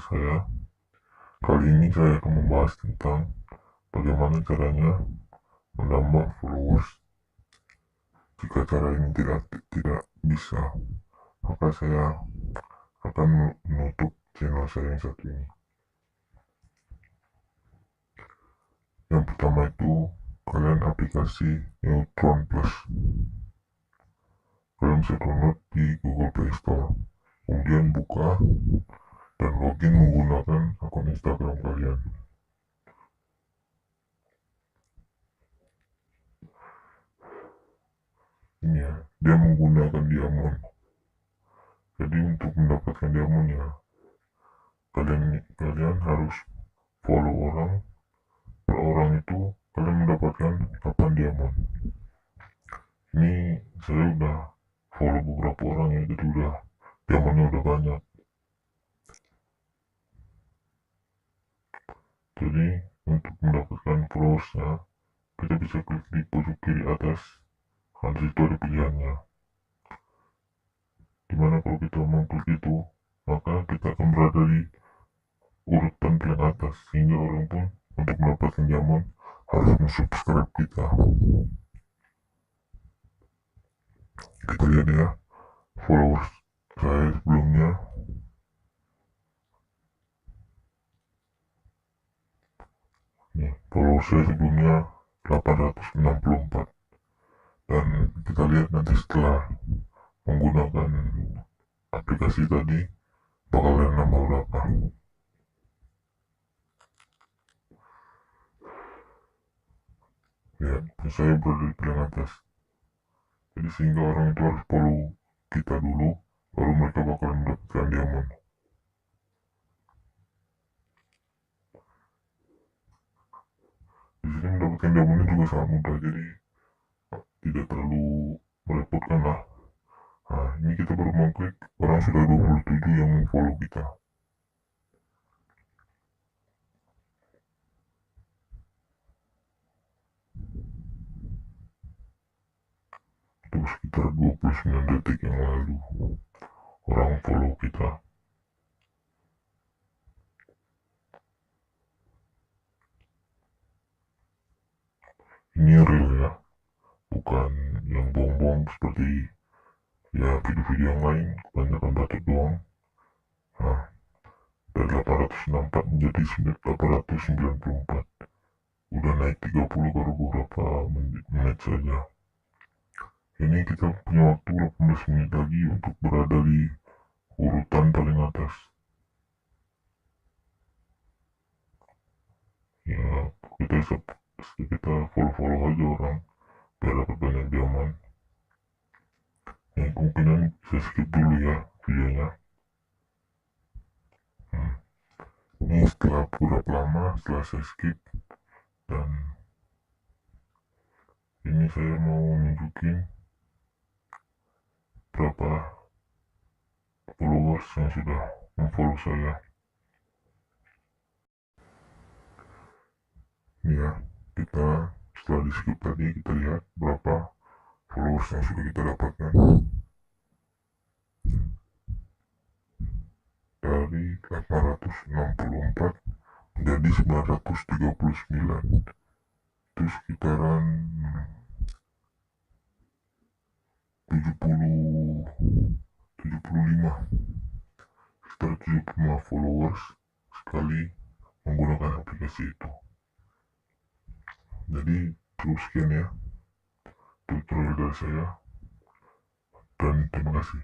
saya. Kali ini saya akan membahas tentang bagaimana caranya menambah followers. Jika cara ini tidak bisa, maka saya akan menutup channel saya yang satu ini. Yang pertama itu, kalian aplikasi Neutron Plus. Kalian bisa download di Google Play Store, kemudian buka dan login menggunakan akun Instagram kalian. Ini ya, dia menggunakan diamond. Jadi untuk mendapatkan diamondnya, kalian harus follow orang. Per orang itu kalian mendapatkan 8 diamond. Ini saya udah follow beberapa orang ya, jadi diamondnya udah banyak. Jadi untuk mendapatkan followersnya, kita bisa klik di pojok kiri atas. Di situ ada pilihannya. Dimana kalau kita mengklik itu, maka kita akan berada di urutan paling atas, sehingga orang pun untuk mendapatkan diamond harus subscribe kita. Kita lihat ya, followers saya sebelumnya followers saya sebelumnya 864, dan kita lihat nanti setelah menggunakan aplikasi tadi bakalan nambah berapa. Ya, saya berada di paling atas. Jadi sehingga orang itu harus follow kita dulu, baru mereka bakalan mendapatkan diamond. Di sini mendapatkan diamondnya juga sangat mudah, jadi tidak terlalu merepotkan lah. Nah, ini kita baru mengklik, orang sudah 27 yang follow kita. Itu sekitar 29 detik yang lalu orang follow kita. Ini real ya, bukan yang bohong-bohong seperti ya video-video yang lain, kebanyakan batu doang. Nah, dari 864 menjadi 894, udah naik 30 baru beberapa menit saja. Ini kita punya waktu 18 menit lagi untuk berada di urutan paling atas. Ya, kita follow aja orang biar dapat banyak diamond. Yang kemungkinan saya skip dulu ya videonya. Ini setelah beberapa lama setelah saya skip, dan ini saya mau nunjukin berapa followers yang sudah memfollow saya. Ini ya, kita setelah di skip tadi kita lihat berapa followers yang sudah kita dapatkan. Dari 864 menjadi 939, itu sekitaran 75 followers sekali menggunakan aplikasi itu. Jadi terus sekian ya tutorial dari saya, dan terima kasih.